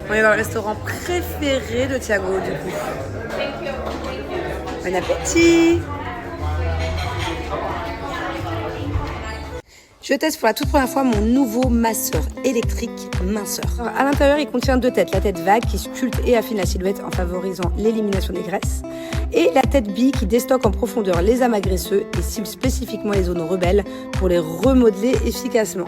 On est dans le restaurant préféré de Thiago du coup. Bon appétit! Je teste pour la toute première fois mon nouveau masseur électrique minceur. Alors, à l'intérieur, il contient 2 têtes. La tête vague qui sculpte et affine la silhouette en favorisant l'élimination des graisses. Et la tête bi qui déstocke en profondeur les amas graisseux et cible spécifiquement les zones rebelles pour les remodeler efficacement.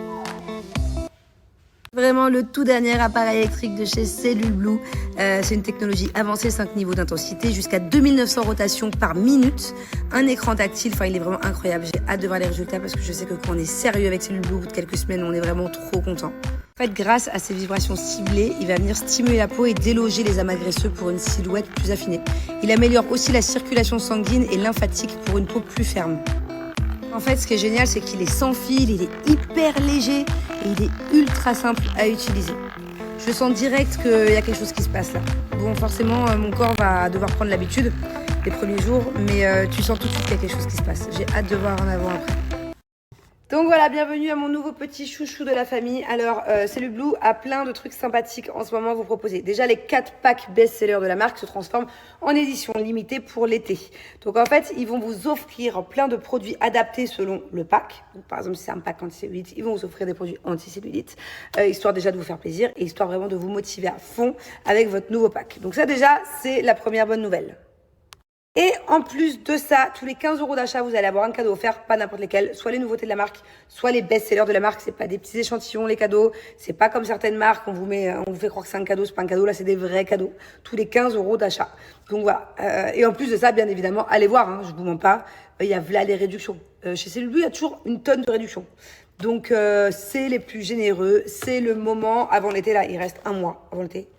Vraiment le tout dernier appareil électrique de chez Cellule Blue. C'est une technologie avancée, 5 niveaux d'intensité, jusqu'à 2900 rotations par minute. Un écran tactile, enfin il est vraiment incroyable. J'ai hâte de voir les résultats parce que je sais que quand on est sérieux avec Cellule Blue, au bout de quelques semaines, on est vraiment trop content. En fait, grâce à ces vibrations ciblées, il va venir stimuler la peau et déloger les amas graisseux pour une silhouette plus affinée. Il améliore aussi la circulation sanguine et lymphatique pour une peau plus ferme. En fait, ce qui est génial, c'est qu'il est sans fil, il est hyper léger et il est ultra simple à utiliser. Je sens direct qu'il y a quelque chose qui se passe là. Bon, forcément, mon corps va devoir prendre l'habitude les premiers jours, mais tu sens tout de suite qu'il y a quelque chose qui se passe. J'ai hâte de voir en avant-après. Donc voilà, bienvenue à mon nouveau petit chouchou de la famille. Alors, Cellule Blue a plein de trucs sympathiques en ce moment à vous proposer. Déjà, les 4 packs best-sellers de la marque se transforment en édition limitée pour l'été. Donc en fait, ils vont vous offrir plein de produits adaptés selon le pack. Donc, par exemple, si c'est un pack anti-cellulite, ils vont vous offrir des produits anti-cellulite, histoire déjà de vous faire plaisir et histoire vraiment de vous motiver à fond avec votre nouveau pack. Donc ça déjà, c'est la première bonne nouvelle. Et en plus de ça, tous les 15 € d'achat, vous allez avoir un cadeau offert, pas n'importe lesquels, soit les nouveautés de la marque, soit les best-sellers de la marque. C'est pas des petits échantillons, les cadeaux. C'est pas comme certaines marques, on vous fait croire que c'est un cadeau, c'est pas un cadeau. Là, c'est des vrais cadeaux. Tous les 15 € d'achat. Donc voilà. Et en plus de ça, bien évidemment, allez voir, hein, je vous mens pas. Il y a là les réductions. Chez Cellule Blue, il y a toujours une tonne de réductions. Donc, c'est les plus généreux. C'est le moment avant l'été, là. Il reste un mois avant l'été.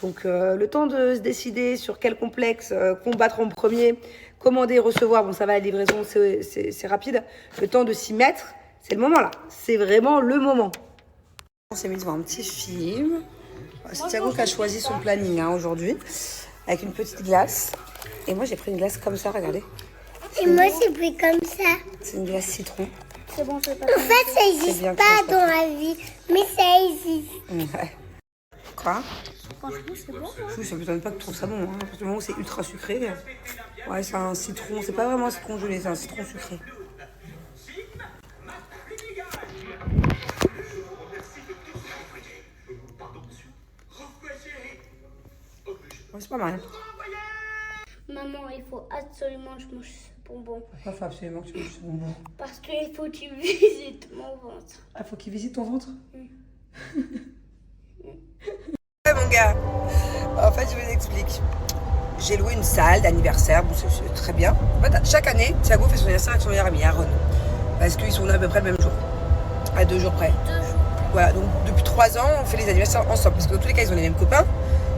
Donc, le temps de se décider sur quel complexe combattre en premier, commander, recevoir. Bon, ça va, la livraison, c'est rapide. Le temps de s'y mettre, c'est le moment là. C'est vraiment le moment. On s'est mis devant un petit film. C'est Thiago qui a choisi son planning hein, aujourd'hui, avec une petite glace. Et moi, j'ai pris une glace comme ça, regardez. Et moi, j'ai pris comme ça. C'est une glace citron. C'est bon, c'est pas en fait, ça n'existe pas dans la vie, mais ça existe. Ouais. Quoi? Franchement, c'est bon. Oui, ça ne m'étonne pas que tu trouves ça bon. Hein. À partir du moment où c'est ultra sucré. Ouais, c'est un citron. C'est pas vraiment un citron gelé, c'est un citron sucré. Ouais, c'est pas mal. Maman, il faut absolument que je mange ce bonbon. Pourquoi il faut absolument que tu manges ce bonbon? Parce qu'il faut qu'il visite mon ventre. Ah, faut qu'il visite ton ventre? Ouais, mon gars. En fait, je vous explique. J'ai loué une salle d'anniversaire, bon, c'est très bien. En fait, chaque année, Thiago fait son anniversaire avec son meilleur ami, Aaron. Parce qu'ils sont là à peu près le même jour. À 2 jours près. 2 jours. Voilà, donc depuis 3 ans, on fait les anniversaires ensemble. Parce que dans tous les cas, ils ont les mêmes copains.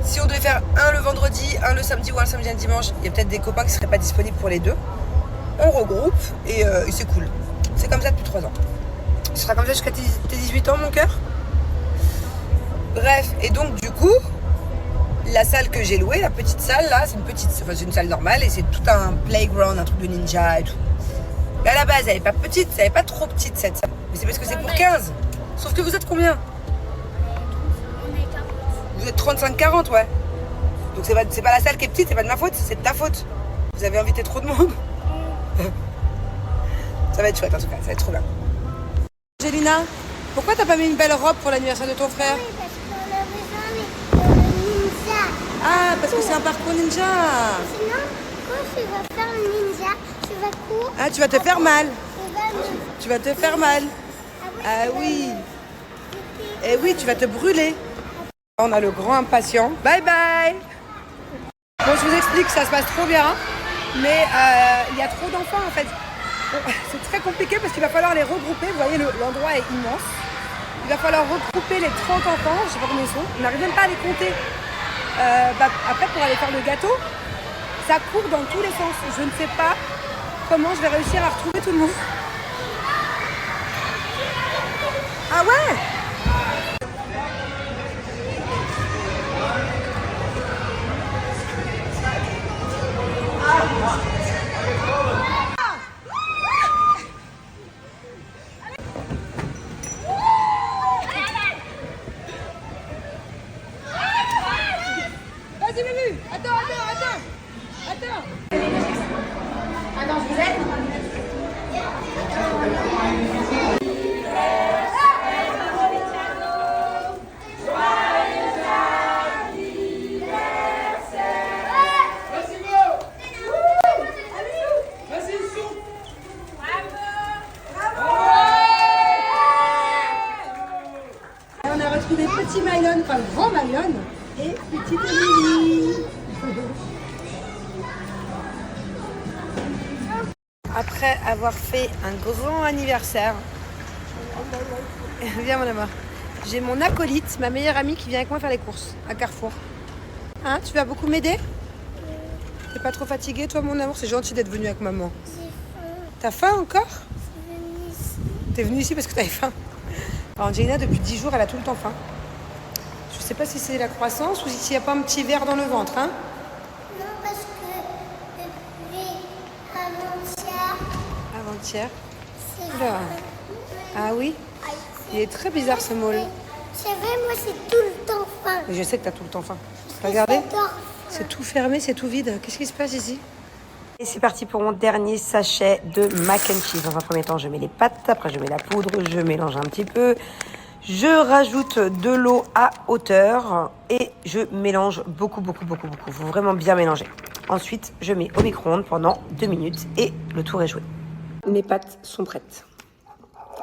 Si on devait faire un le vendredi, un le samedi ou un le samedi et un dimanche, il y a peut-être des copains qui ne seraient pas disponibles pour les deux. On regroupe et c'est cool. C'est comme ça depuis 3 ans. Ce sera comme ça jusqu'à tes 18 ans, mon cœur. Bref, et donc du coup, la salle que j'ai louée, la petite salle là, c'est une salle normale et c'est tout un playground, un truc de ninja et tout. Mais à la base, elle n'est pas petite, elle n'est pas trop petite cette salle. Mais c'est parce que c'est pour 15. Sauf que vous êtes combien? On est 40. Vous êtes 35-40, ouais. Donc c'est pas la salle qui est petite, c'est pas de ma faute, c'est de ta faute. Vous avez invité trop de monde. Ça va être chouette en tout cas, ça va être trop bien. Angelina, pourquoi t'as pas mis une belle robe pour l'anniversaire de ton frère? Oui, parce qu'on a besoin de ninja. Ah, parce que c'est un parcours ninja. Sinon, quand tu vas faire le ninja, tu vas courir. Ah, tu vas te faire mal. Tu Tu vas te faire mal. Ah oui. Eh oui, tu vas te brûler. On a le grand impatient. Bye bye. Bon, je vous explique, ça se passe trop bien. Mais il y a trop d'enfants en fait. Bon, c'est très compliqué parce qu'il va falloir les regrouper. Vous voyez, l'endroit est immense. Il va falloir regrouper les 30 enfants. Je sais pas combien ils sont. On n'arrive même pas à les compter. Après, pour aller faire le gâteau, ça court dans tous les sens. Je ne sais pas comment je vais réussir à retrouver tout le monde. Ah ouais? petit Mylon, enfin le grand Mylon, et petite Émilie. Après avoir fait un grand anniversaire, viens mon amour, j'ai mon acolyte, ma meilleure amie qui vient avec moi faire les courses à Carrefour. Hein, tu vas beaucoup m'aider? T'es pas trop fatiguée toi mon amour? C'est gentil d'être venue avec maman. T'as faim encore? T'es venue ici parce que t'avais faim. Alors Angelina depuis 10 jours elle a tout le temps faim. Je sais pas si c'est la croissance ou s'il n'y a pas un petit verre dans le ventre, hein? Non, parce que depuis avant-hier, Avant-hier. c'est Oula. Ah oui? Il est très bizarre ce môle. C'est vrai, moi c'est tout le temps faim. Mais je sais que t'as tout le temps faim. Regardez, J'adore. c'est tout fermé, c'est tout vide. Qu'est-ce qui se passe ici? Et c'est parti pour mon dernier sachet de mac and cheese. Dans un premier temps, je mets les pâtes, après je mets la poudre, je mélange un petit peu. Je rajoute de l'eau à hauteur et je mélange beaucoup. Faut vraiment bien mélanger. Ensuite, je mets au micro-ondes pendant 2 minutes et le tour est joué. Mes pâtes sont prêtes.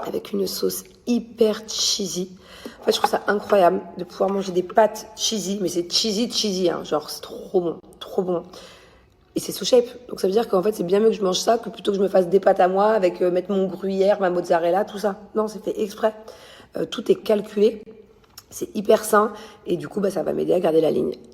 Avec une sauce hyper cheesy. En fait, je trouve ça incroyable de pouvoir manger des pâtes cheesy, mais c'est cheesy, hein. Genre c'est trop bon. Et c'est sous shape, donc ça veut dire qu'en fait c'est bien mieux que je mange ça que plutôt que je me fasse des pâtes à moi avec mettre mon gruyère, ma mozzarella, tout ça. Non, c'est fait exprès. Tout est calculé, c'est hyper sain et du coup ça va m'aider à garder la ligne.